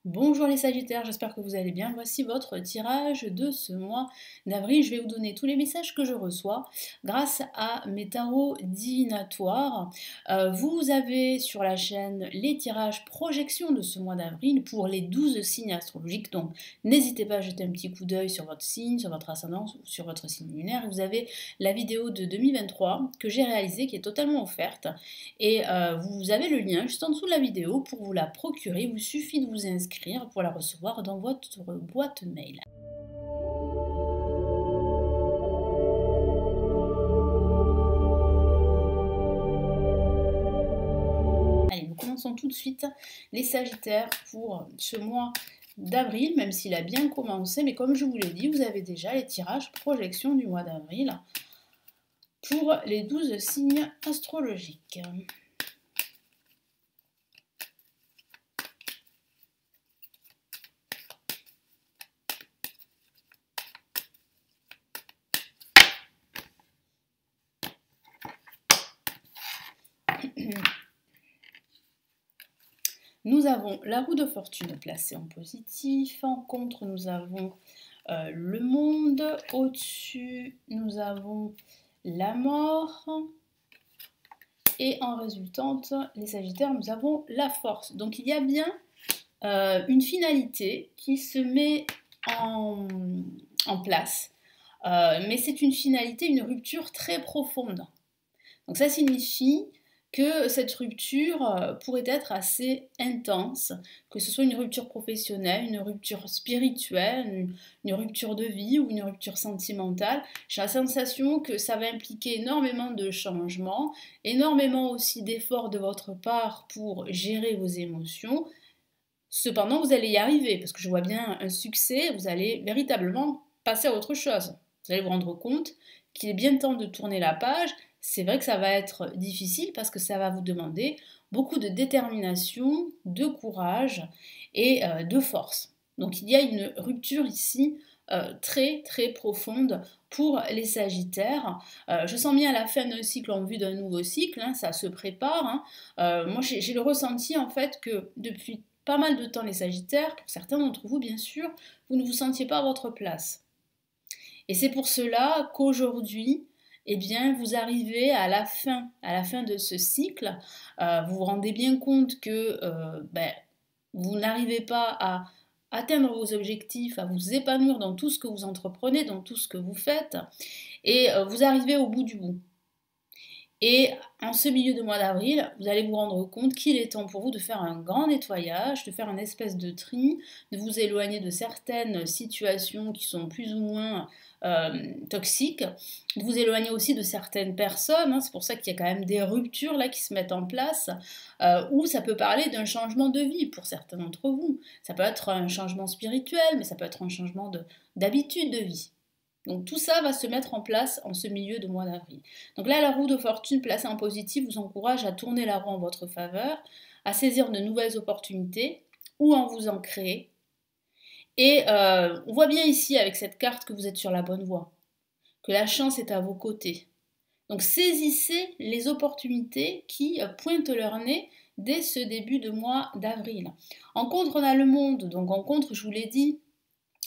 Bonjour les Sagittaires, j'espère que vous allez bien. Voici votre tirage de ce mois d'avril. Je vais vous donner tous les messages que je reçois grâce à mes tarots divinatoires. Vous avez sur la chaîne les tirages projections de ce mois d'avril pour les 12 signes astrologiques. Donc n'hésitez pas à jeter un petit coup d'œil sur votre signe, sur votre ascendant ou sur votre signe lunaire. Vous avez la vidéo de 2023 que j'ai réalisée qui est totalement offerte. Et vous avez le lien juste en dessous de la vidéo pour vous la procurer. Il vous suffit de vous inscrire pour la recevoir dans votre boîte mail. Allez, nous commençons tout de suite les Sagittaires pour ce mois d'avril, même s'il a bien commencé. Mais comme je vous l'ai dit, vous avez déjà les tirages projection du mois d'avril pour les 12 signes astrologiques. Nous avons la roue de fortune placée en positif, en contre nous avons le monde, au-dessus nous avons la mort, et en résultante, les Sagittaires, nous avons la force. Donc il y a bien une finalité qui se met en place, mais c'est une finalité, une rupture très profonde. Donc ça signifie que cette rupture pourrait être assez intense, que ce soit une rupture professionnelle, une rupture spirituelle, une rupture de vie ou une rupture sentimentale. J'ai la sensation que ça va impliquer énormément de changements, énormément aussi d'efforts de votre part pour gérer vos émotions. Cependant, vous allez y arriver, parce que je vois bien un succès, vous allez véritablement passer à autre chose. Vous allez vous rendre compte qu'il est bien temps de tourner la page. C'est vrai que ça va être difficile parce que ça va vous demander beaucoup de détermination, de courage et de force. Donc il y a une rupture ici très très profonde pour les Sagittaires. Je sens bien la fin d'un cycle en vue d'un nouveau cycle, hein, ça se prépare. Hein. Moi j'ai le ressenti en fait que depuis pas mal de temps les Sagittaires, pour certains d'entre vous bien sûr, vous ne vous sentiez pas à votre place. Et c'est pour cela qu'aujourd'hui, eh bien, vous arrivez à la fin de ce cycle, vous vous rendez bien compte que vous n'arrivez pas à atteindre vos objectifs, à vous épanouir dans tout ce que vous entreprenez, dans tout ce que vous faites, et vous arrivez au bout du bout. Et en ce milieu de mois d'avril, vous allez vous rendre compte qu'il est temps pour vous de faire un grand nettoyage, de faire une espèce de tri, de vous éloigner de certaines situations qui sont plus ou moins toxiques, de vous éloigner aussi de certaines personnes. Hein, c'est pour ça qu'il y a quand même des ruptures là qui se mettent en place, où ça peut parler d'un changement de vie pour certains d'entre vous. Ça peut être un changement spirituel, mais ça peut être un changement d'habitude de vie. Donc tout ça va se mettre en place en ce milieu de mois d'avril. Donc là, la roue de fortune placée en positif vous encourage à tourner la roue en votre faveur, à saisir de nouvelles opportunités ou en vous en créer. Et on voit bien ici avec cette carte que vous êtes sur la bonne voie, que la chance est à vos côtés. Donc saisissez les opportunités qui pointent leur nez dès ce début de mois d'avril. En contre, on a le monde. Donc en contre, je vous l'ai dit,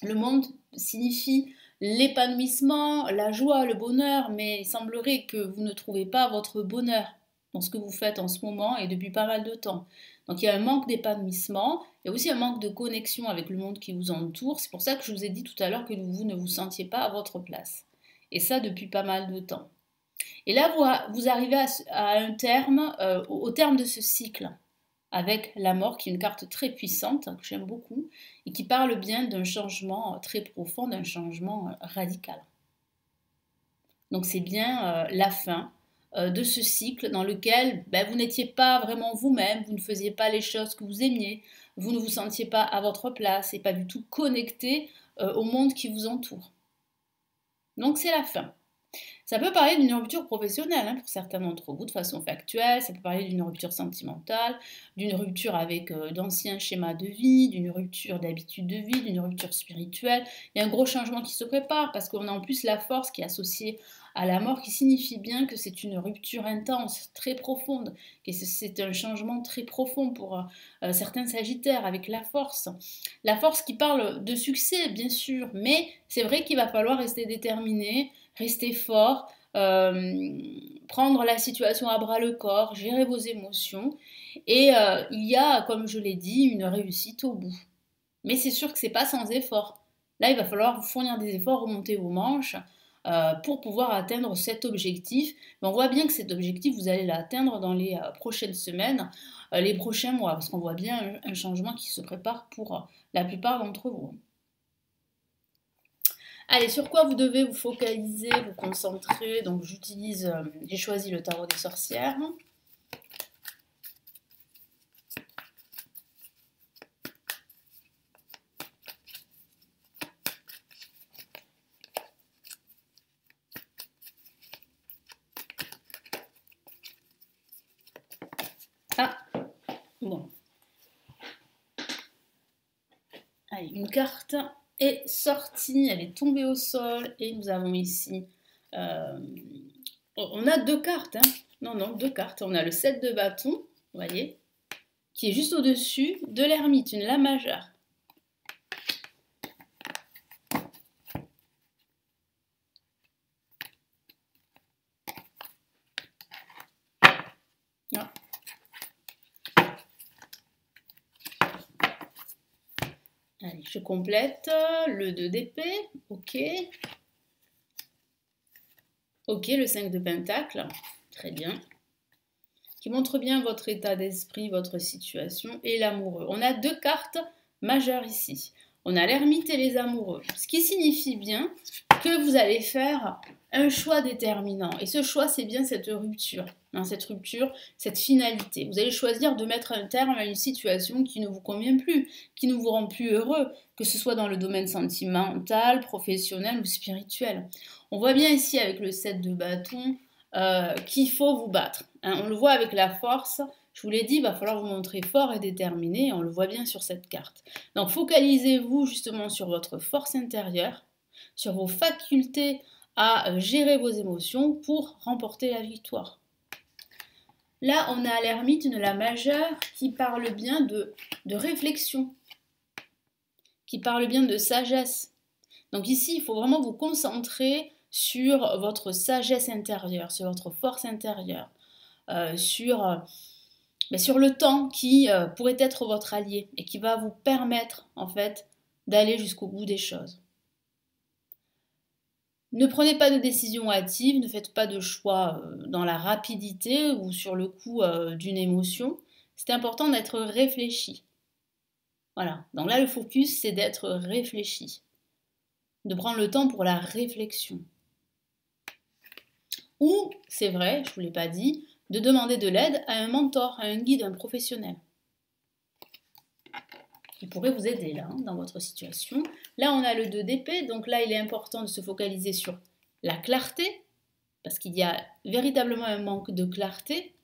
le monde signifie l'épanouissement, la joie, le bonheur, mais il semblerait que vous ne trouvez pas votre bonheur dans ce que vous faites en ce moment et depuis pas mal de temps. Donc il y a un manque d'épanouissement, il y a aussi un manque de connexion avec le monde qui vous entoure. C'est pour ça que je vous ai dit tout à l'heure que vous ne vous sentiez pas à votre place. Et ça depuis pas mal de temps. Et là, vous arrivez à un terme, au terme de ce cycle avec la mort, qui est une carte très puissante, que j'aime beaucoup, et qui parle bien d'un changement très profond, d'un changement radical. Donc c'est bien la fin de ce cycle dans lequel vous n'étiez pas vraiment vous-même, vous ne faisiez pas les choses que vous aimiez, vous ne vous sentiez pas à votre place et pas du tout connecté au monde qui vous entoure. Donc c'est la fin. Ça peut parler d'une rupture professionnelle pour certains d'entre vous de façon factuelle, ça peut parler d'une rupture sentimentale, d'une rupture avec d'anciens schémas de vie, d'une rupture d'habitude de vie, d'une rupture spirituelle. Il y a un gros changement qui se prépare parce qu'on a en plus la force qui est associée à la mort qui signifie bien que c'est une rupture intense, très profonde, que c'est un changement très profond pour certains sagittaires avec la force. La force qui parle de succès bien sûr, mais c'est vrai qu'il va falloir rester déterminé, rester fort, prendre la situation à bras le corps, gérer vos émotions. Et il y a, comme je l'ai dit, une réussite au bout. Mais c'est sûr que c'est pas sans effort. Là, il va falloir vous fournir des efforts, remonter vos manches pour pouvoir atteindre cet objectif. Mais on voit bien que cet objectif, vous allez l'atteindre dans les prochaines semaines, les prochains mois, parce qu'on voit bien un changement qui se prépare pour la plupart d'entre vous. Allez, sur quoi vous devez vous focaliser, vous concentrer? Donc j'ai choisi le tarot des sorcières. Ah, bon. Allez, une carte est sortie, elle est tombée au sol et nous avons ici, on a deux cartes, non, deux cartes. On a le 7 de bâton, vous voyez, qui est juste au-dessus de l'ermite, une La majeure. Ah. Allez, je complète le 2 d'épée, ok. Ok, le 5 de pentacle, très bien. Qui montre bien votre état d'esprit, votre situation et l'amoureux. On a deux cartes majeures ici. On a l'ermite et les amoureux. Ce qui signifie bien que vous allez faire un choix déterminant. Et ce choix, c'est bien cette rupture. Cette finalité. Vous allez choisir de mettre un terme à une situation qui ne vous convient plus, qui ne vous rend plus heureux, que ce soit dans le domaine sentimental, professionnel ou spirituel. On voit bien ici avec le 7 de bâton qu'il faut vous battre. On le voit avec la force. Je vous l'ai dit, il va falloir vous montrer fort et déterminé. On le voit bien sur cette carte. Donc focalisez-vous justement sur votre force intérieure, sur vos facultés à gérer vos émotions pour remporter la victoire. Là, on a à l'ermite une La majeure qui parle bien de réflexion, qui parle bien de sagesse. Donc ici, il faut vraiment vous concentrer sur votre sagesse intérieure, sur votre force intérieure, sur le temps qui pourrait être votre allié et qui va vous permettre en fait d'aller jusqu'au bout des choses. Ne prenez pas de décision hâtive, ne faites pas de choix dans la rapidité ou sur le coup d'une émotion. C'est important d'être réfléchi. Voilà, donc là le focus c'est d'être réfléchi, de prendre le temps pour la réflexion. Ou, c'est vrai, je ne vous l'ai pas dit, de demander de l'aide à un mentor, à un guide, à un professionnel. Qui pourrait vous aider là, dans votre situation. Là, on a le 2 d'épée, donc là, il est important de se focaliser sur la clarté, parce qu'il y a véritablement un manque de clarté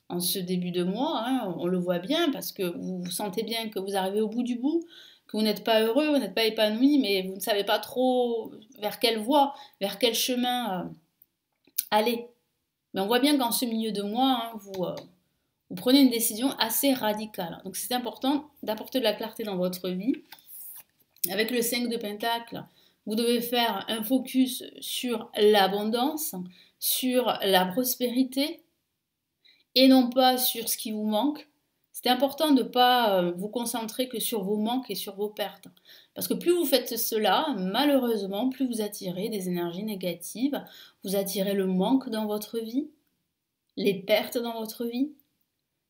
en ce début de mois, on le voit bien, parce que vous sentez bien que vous arrivez au bout du bout, que vous n'êtes pas heureux, vous n'êtes pas épanoui, mais vous ne savez pas trop vers quelle voie, vers quel chemin aller. Mais on voit bien qu'en ce milieu de mois, vous prenez une décision assez radicale. Donc c'est important d'apporter de la clarté dans votre vie. Avec le 5 de pentacle, vous devez faire un focus sur l'abondance, sur la prospérité, et non pas sur ce qui vous manque. C'est important de ne pas vous concentrer que sur vos manques et sur vos pertes. Parce que plus vous faites cela, malheureusement, plus vous attirez des énergies négatives, vous attirez le manque dans votre vie, les pertes dans votre vie.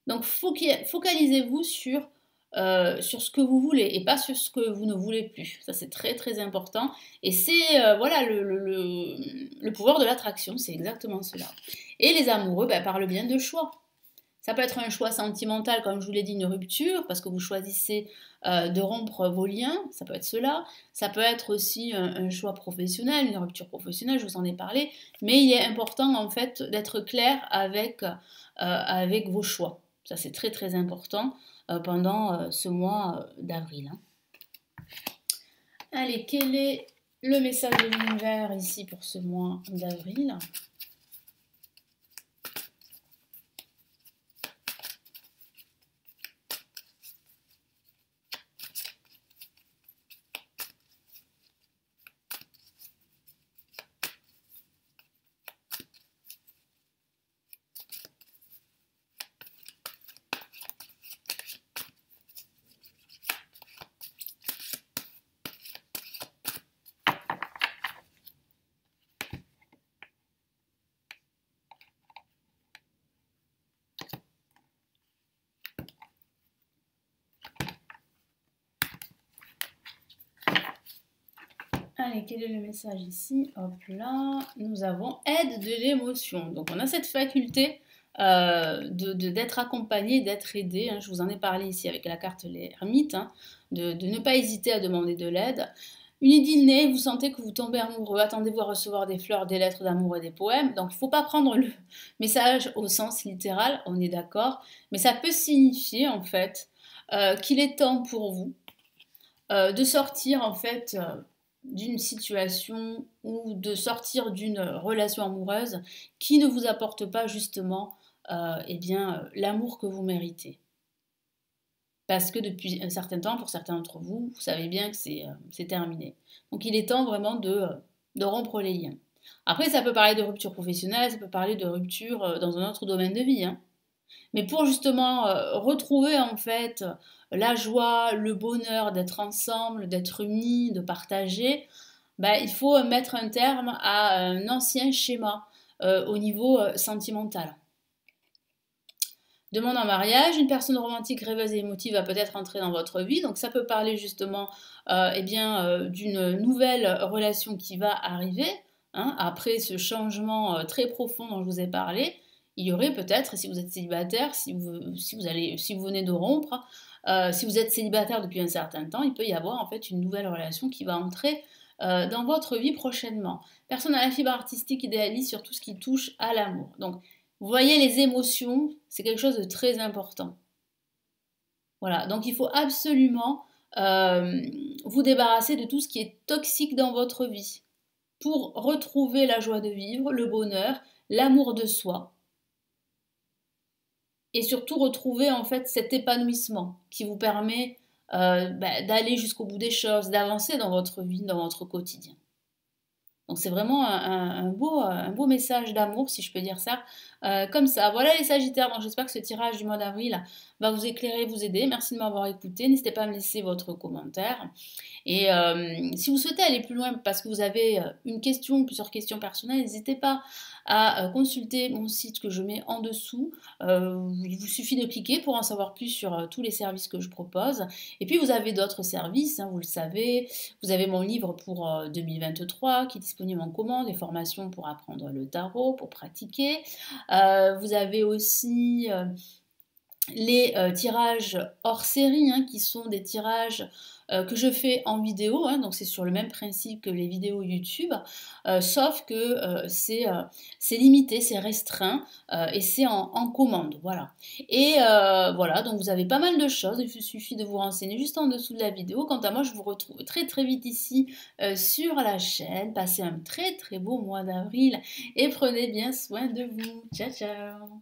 Donc focalisez-vous sur ce que vous voulez et pas sur ce que vous ne voulez plus. Ça c'est très très important. Et c'est voilà le pouvoir de l'attraction, c'est exactement cela. Et les amoureux parlent bien de choix. Ça peut être un choix sentimental, comme je vous l'ai dit, une rupture, parce que vous choisissez de rompre vos liens, ça peut être cela. Ça peut être aussi un choix professionnel, une rupture professionnelle, je vous en ai parlé. Mais il est important en fait d'être clair avec vos choix. Ça c'est très très important pendant ce mois d'avril. Hein. Allez, quel est le message de l'univers ici pour ce mois d'avril ? Allez, quel est le message ici? Hop là, nous avons aide de l'émotion. Donc on a cette faculté d'être accompagné, d'être aidé. Hein. Je vous en ai parlé ici avec la carte l'ermite, hein, de ne pas hésiter à demander de l'aide. Une idée naît, vous sentez que vous tombez amoureux, attendez-vous à recevoir des fleurs, des lettres d'amour et des poèmes. Donc il ne faut pas prendre le message au sens littéral, on est d'accord, mais ça peut signifier en fait qu'il est temps pour vous de sortir en fait d'une situation ou de sortir d'une relation amoureuse qui ne vous apporte pas justement l'amour que vous méritez. Parce que depuis un certain temps, pour certains d'entre vous, vous savez bien que c'est terminé. Donc il est temps vraiment de rompre les liens. Après, ça peut parler de rupture professionnelle, ça peut parler de rupture dans un autre domaine de vie. Hein. Mais pour justement retrouver en fait la joie, le bonheur d'être ensemble, d'être unis, de partager, il faut mettre un terme à un ancien schéma au niveau sentimental. Demande en mariage, une personne romantique, rêveuse et émotive va peut-être entrer dans votre vie. Donc ça peut parler justement d'une nouvelle relation qui va arriver. Hein, après ce changement très profond dont je vous ai parlé, il y aurait peut-être, si vous êtes célibataire, si vous venez de rompre, si vous êtes célibataire depuis un certain temps, il peut y avoir en fait une nouvelle relation qui va entrer dans votre vie prochainement. Personne à la fibre artistique idéaliste sur tout ce qui touche à l'amour. Donc, vous voyez, les émotions, c'est quelque chose de très important. Voilà, donc il faut absolument vous débarrasser de tout ce qui est toxique dans votre vie pour retrouver la joie de vivre, le bonheur, l'amour de soi. Et surtout retrouver en fait cet épanouissement qui vous permet d'aller jusqu'au bout des choses, d'avancer dans votre vie, dans votre quotidien. Donc c'est vraiment un beau message d'amour, si je peux dire ça, comme ça. Voilà les Sagittaires, donc j'espère que ce tirage du mois d'avril va vous éclairer, vous aider. Merci de m'avoir écouté. N'hésitez pas à me laisser votre commentaire. Et si vous souhaitez aller plus loin parce que vous avez une question ou plusieurs questions personnelles, n'hésitez pas à consulter mon site que je mets en dessous. Il vous suffit de cliquer pour en savoir plus sur tous les services que je propose. Et puis vous avez d'autres services, hein, vous le savez. Vous avez mon livre pour 2023 qui est disponible en commande, des formations pour apprendre le tarot, pour pratiquer. Vous avez aussi les tirages hors série, hein, qui sont des tirages que je fais en vidéo, hein, donc c'est sur le même principe que les vidéos YouTube, sauf que c'est limité, c'est restreint et c'est en commande, voilà. Et voilà, donc vous avez pas mal de choses, il vous suffit de vous renseigner juste en dessous de la vidéo. Quant à moi, je vous retrouve très très vite ici sur la chaîne. Passez un très très beau mois d'avril et prenez bien soin de vous. Ciao ciao.